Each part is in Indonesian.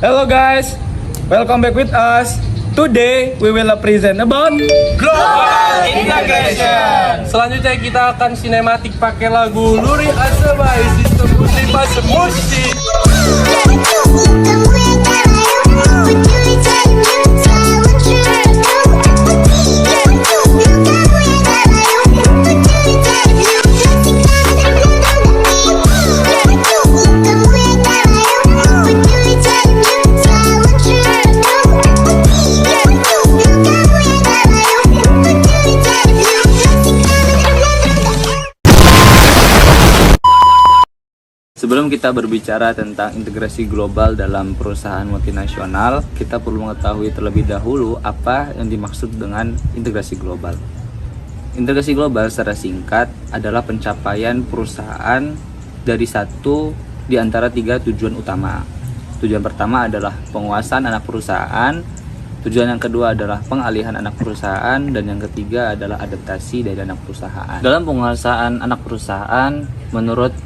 Hello guys, welcome back with us. Today we will present about Global Integration. Selanjutnya kita akan sinematik pakai lagu Luri Asabai Sistem Muslimah Semursi. Sebelum kita berbicara tentang integrasi global dalam perusahaan multinasional, kita perlu mengetahui terlebih dahulu apa yang dimaksud dengan integrasi global. Integrasi global secara singkat adalah pencapaian perusahaan dari satu di antara tiga tujuan utama. Tujuan pertama adalah penguasaan anak perusahaan, tujuan yang kedua adalah pengalihan anak perusahaan, dan yang ketiga adalah adaptasi dari anak perusahaan. Dalam penguasaan anak perusahaan, menurut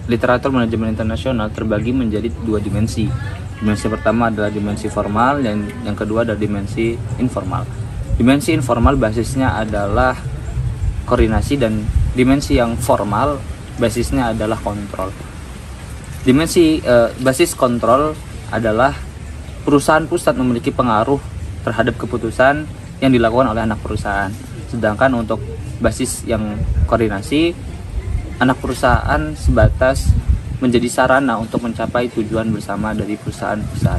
literatur manajemen internasional terbagi menjadi dua dimensi. Dimensi pertama adalah dimensi formal, dan yang kedua adalah dimensi informal. Dimensi informal basisnya adalah koordinasi, dan dimensi yang formal basisnya adalah kontrol. Dimensi basis kontrol adalah perusahaan pusat memiliki pengaruh terhadap keputusan yang dilakukan oleh anak perusahaan. Sedangkan untuk basis yang koordinasi, anak perusahaan sebatas menjadi sarana untuk mencapai tujuan bersama dari perusahaan pusat.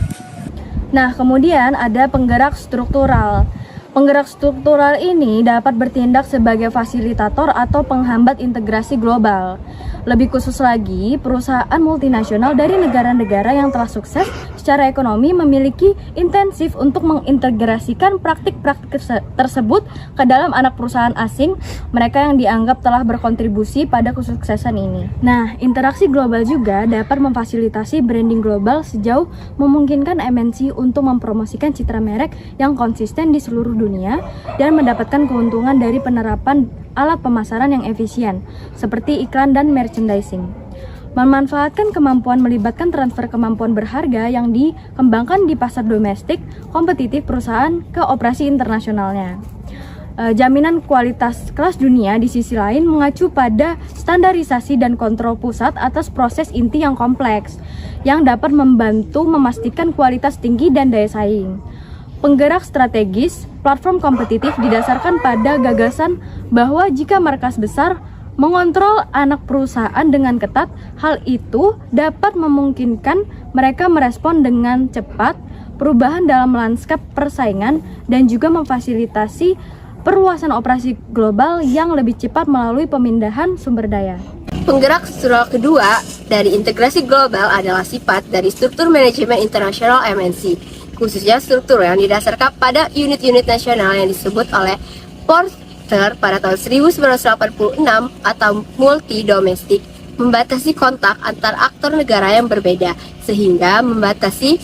Nah, kemudian ada penggerak struktural. Penggerak struktural ini dapat bertindak sebagai fasilitator atau penghambat integrasi global. Lebih khusus lagi, perusahaan multinasional dari negara-negara yang telah sukses secara ekonomi memiliki intensif untuk mengintegrasikan praktik-praktik tersebut ke dalam anak perusahaan asing, mereka yang dianggap telah berkontribusi pada kesuksesan ini. Nah, interaksi global juga dapat memfasilitasi branding global sejauh memungkinkan MNC untuk mempromosikan citra merek yang konsisten di seluruh dunia dan mendapatkan keuntungan dari penerapan alat pemasaran yang efisien, seperti iklan dan merchandising. Memanfaatkan kemampuan melibatkan transfer kemampuan berharga yang dikembangkan di pasar domestik kompetitif perusahaan ke operasi internasionalnya. Jaminan kualitas kelas dunia di sisi lain mengacu pada standarisasi dan kontrol pusat atas proses inti yang kompleks, yang dapat membantu memastikan kualitas tinggi dan daya saing. Penggerak strategis, platform kompetitif didasarkan pada gagasan bahwa jika markas besar mengontrol anak perusahaan dengan ketat, hal itu dapat memungkinkan mereka merespon dengan cepat perubahan dalam lanskap persaingan dan juga memfasilitasi perluasan operasi global yang lebih cepat melalui pemindahan sumber daya. Penggerak struktural kedua dari integrasi global adalah sifat dari struktur manajemen internasional MNC, khususnya struktur yang didasarkan pada unit-unit nasional yang disebut oleh Porter pada tahun 1986 atau multi domestik, membatasi kontak antar aktor negara yang berbeda sehingga membatasi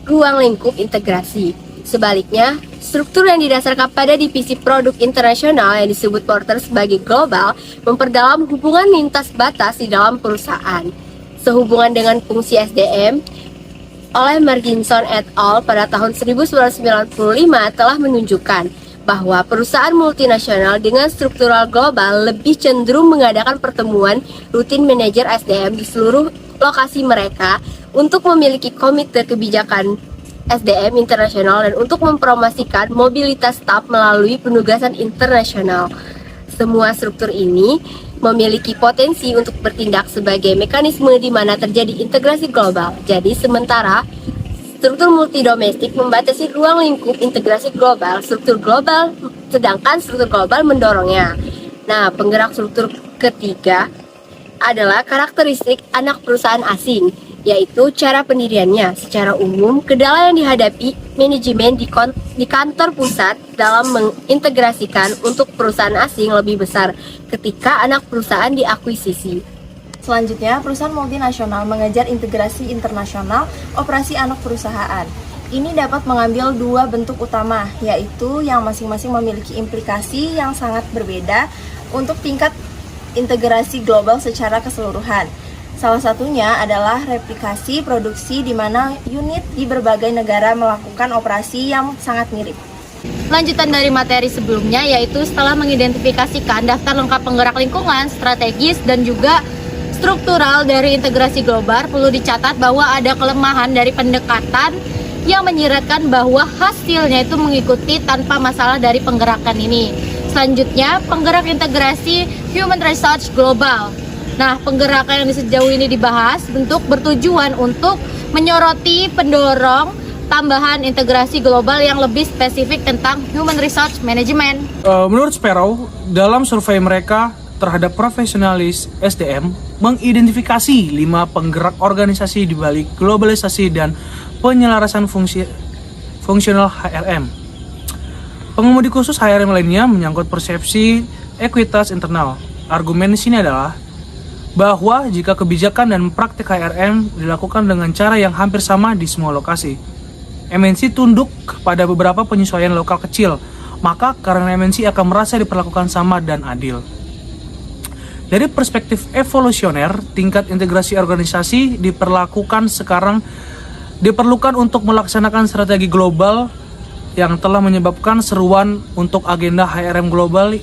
ruang lingkup integrasi. Sebaliknya, struktur yang didasarkan pada divisi produk internasional yang disebut Porter sebagai global memperdalam hubungan lintas batas di dalam perusahaan. Sehubungan dengan fungsi SDM, oleh Merginson et al. Pada tahun 1995 telah menunjukkan bahwa perusahaan multinasional dengan struktural global lebih cenderung mengadakan pertemuan rutin manajer SDM di seluruh lokasi mereka untuk memiliki komite kebijakan SDM internasional dan untuk mempromosikan mobilitas staf melalui penugasan internasional. Semua struktur ini memiliki potensi untuk bertindak sebagai mekanisme di mana terjadi integrasi global. Jadi sementara struktur multidomestik membatasi ruang lingkup integrasi global, sedangkan struktur global mendorongnya. Nah, penggerak struktur ketiga adalah karakteristik anak perusahaan asing, yaitu cara pendiriannya. Secara umum, kendala yang dihadapi manajemen di kantor pusat dalam mengintegrasikan untuk perusahaan asing lebih besar ketika anak perusahaan diakuisisi. Selanjutnya, perusahaan multinasional mengejar integrasi internasional operasi anak perusahaan. Ini dapat mengambil dua bentuk utama, yaitu yang masing-masing memiliki implikasi yang sangat berbeda untuk tingkat integrasi global secara keseluruhan. Salah satunya adalah replikasi produksi di mana unit di berbagai negara melakukan operasi yang sangat mirip. Lanjutan dari materi sebelumnya, yaitu setelah mengidentifikasikan daftar lengkap penggerak lingkungan, strategis, dan juga struktural dari integrasi global, perlu dicatat bahwa ada kelemahan dari pendekatan yang menyiratkan bahwa hasilnya itu mengikuti tanpa masalah dari penggerakan ini. Selanjutnya, penggerak integrasi Human Resource Global. Nah, penggerakan yang sejauh ini dibahas bentuk bertujuan untuk menyoroti pendorong tambahan integrasi global yang lebih spesifik tentang Human Resource Management. Menurut Sparrow, dalam survei mereka terhadap profesionalis SDM, mengidentifikasi 5 penggerak organisasi di balik globalisasi dan penyelarasan fungsional HRM. Pengemudi khusus HRM lainnya menyangkut persepsi ekuitas internal. Argumen di sini adalah bahwa jika kebijakan dan praktik HRM dilakukan dengan cara yang hampir sama di semua lokasi, MNC tunduk pada beberapa penyesuaian lokal kecil, maka karena MNC akan merasa diperlakukan sama dan adil. Dari perspektif evolusioner, tingkat integrasi organisasi diperlukan untuk melaksanakan strategi global yang telah menyebabkan seruan untuk agenda HRM global.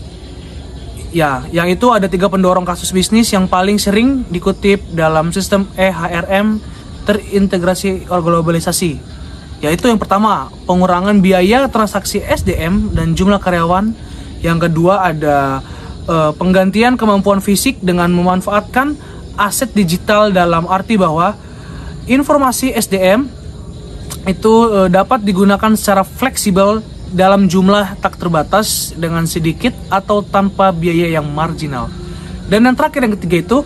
Ya, yang itu ada 3 pendorong kasus bisnis yang paling sering dikutip dalam sistem HRM terintegrasi globalisasi. Yaitu yang pertama, pengurangan biaya transaksi SDM dan jumlah karyawan. Yang kedua ada penggantian kemampuan fisik dengan memanfaatkan aset digital, dalam arti bahwa informasi SDM itu dapat digunakan secara fleksibel dalam jumlah tak terbatas dengan sedikit atau tanpa biaya yang marginal. Dan yang terakhir, yang ketiga, itu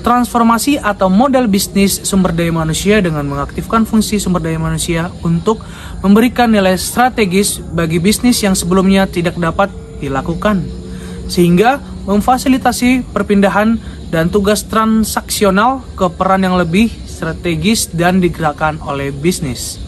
transformasi atau model bisnis sumber daya manusia dengan mengaktifkan fungsi sumber daya manusia untuk memberikan nilai strategis bagi bisnis yang sebelumnya tidak dapat dilakukan, sehingga memfasilitasi perpindahan dan tugas transaksional ke peran yang lebih strategis dan digerakkan oleh bisnis.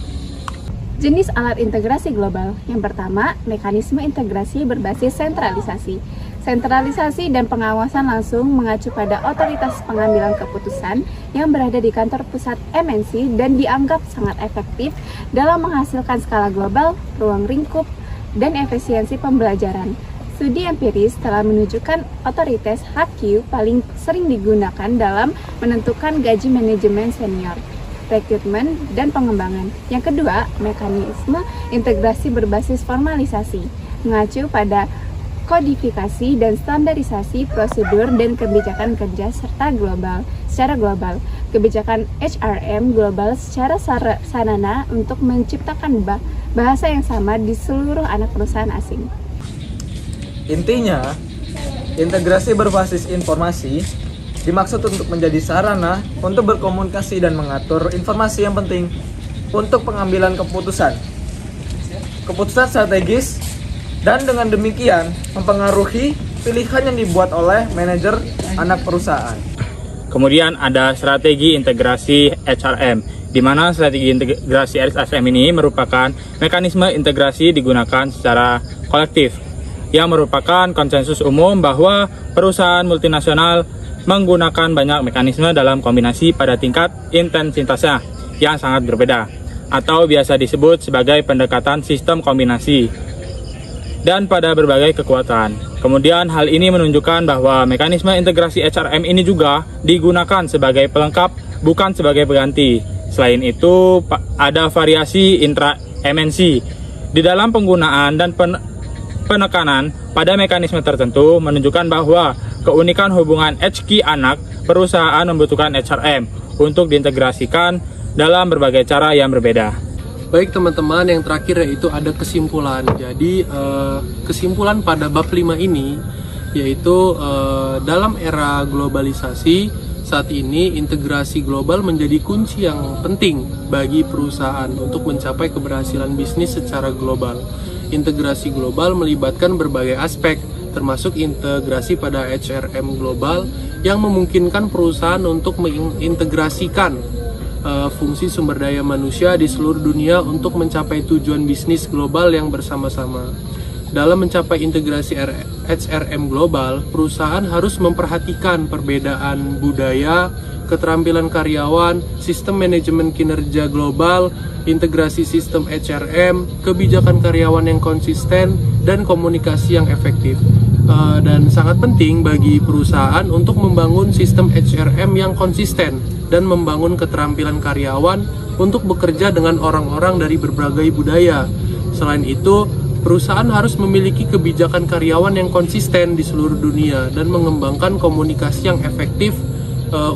Jenis alat integrasi global. Yang pertama, mekanisme integrasi berbasis sentralisasi. Sentralisasi dan pengawasan langsung mengacu pada otoritas pengambilan keputusan yang berada di kantor pusat MNC dan dianggap sangat efektif dalam menghasilkan skala global, ruang lingkup, dan efisiensi pembelajaran. Studi empiris telah menunjukkan otoritas HQ paling sering digunakan dalam menentukan gaji manajemen senior, rekrutmen, dan pengembangan. Yang kedua, mekanisme integrasi berbasis formalisasi, mengacu pada kodifikasi dan standarisasi prosedur dan kebijakan kerja secara global. Kebijakan HRM global secara sarana untuk menciptakan bahasa yang sama di seluruh anak perusahaan asing. Intinya, integrasi berbasis informasi dimaksud untuk menjadi sarana untuk berkomunikasi dan mengatur informasi yang penting untuk pengambilan keputusan strategis, dan dengan demikian mempengaruhi pilihan yang dibuat oleh manajer anak perusahaan. Kemudian ada strategi integrasi HRM, di mana strategi integrasi HRM ini merupakan mekanisme integrasi digunakan secara kolektif, yang merupakan konsensus umum bahwa perusahaan multinasional menggunakan banyak mekanisme dalam kombinasi pada tingkat intensitasnya yang sangat berbeda, atau biasa disebut sebagai pendekatan sistem kombinasi, dan pada berbagai kekuatan. Kemudian hal ini menunjukkan bahwa mekanisme integrasi HRM ini juga digunakan sebagai pelengkap, bukan sebagai pengganti. Selain itu, ada variasi intra-MNC di dalam penggunaan dan penekanan pada mekanisme tertentu, menunjukkan bahwa keunikan hubungan HQ anak perusahaan membutuhkan HRM untuk diintegrasikan dalam berbagai cara yang berbeda. Baik teman-teman, yang terakhir yaitu ada kesimpulan. Jadi kesimpulan pada bab 5 ini yaitu dalam era globalisasi saat ini, integrasi global menjadi kunci yang penting bagi perusahaan untuk mencapai keberhasilan bisnis secara global. Integrasi global melibatkan berbagai aspek, termasuk integrasi pada HRM global yang memungkinkan perusahaan untuk mengintegrasikan fungsi sumber daya manusia di seluruh dunia untuk mencapai tujuan bisnis global yang bersama-sama. dalam mencapai integrasi HRM global, perusahaan harus memperhatikan perbedaan budaya, keterampilan karyawan, sistem manajemen kinerja global, integrasi sistem HRM, kebijakan karyawan yang konsisten, dan komunikasi yang efektif. Dan sangat penting bagi perusahaan untuk membangun sistem HRM yang konsisten dan membangun keterampilan karyawan untuk bekerja dengan orang-orang dari berbagai budaya. Selain itu, perusahaan harus memiliki kebijakan karyawan yang konsisten di seluruh dunia dan mengembangkan komunikasi yang efektif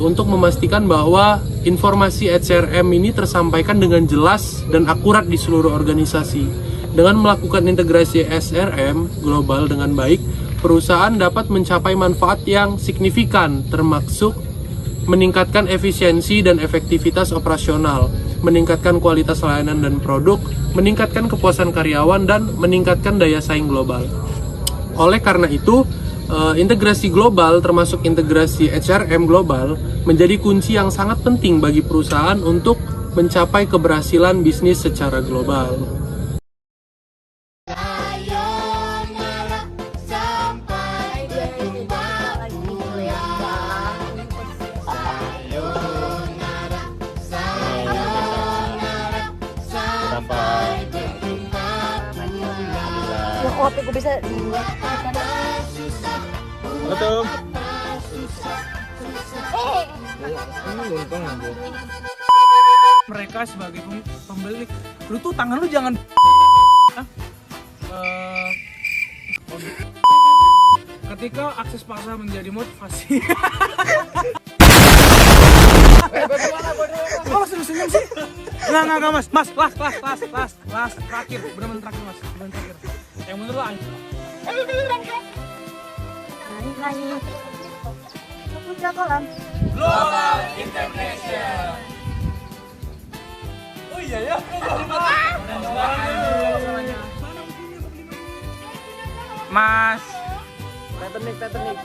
untuk memastikan bahwa informasi HRM ini tersampaikan dengan jelas dan akurat di seluruh organisasi. Dengan melakukan integrasi HRM global dengan baik, perusahaan dapat mencapai manfaat yang signifikan, termasuk meningkatkan efisiensi dan efektivitas operasional, meningkatkan kualitas layanan dan produk, meningkatkan kepuasan karyawan, dan meningkatkan daya saing global. Oleh karena itu, integrasi global termasuk integrasi HRM global menjadi kunci yang sangat penting bagi perusahaan untuk mencapai keberhasilan bisnis secara global. Kopi gue bisa Betul. Mereka sebagai pembeli, lu tuh tangan lu jangan ketika akses pasar menjadi motivasi. Kok senyum sih? Nggak mas, last, terakhir, bener-bener terakhir mas, bener terakhir. Yang bener lah. Global Integration. Oh iya ya. Mas. Titanic.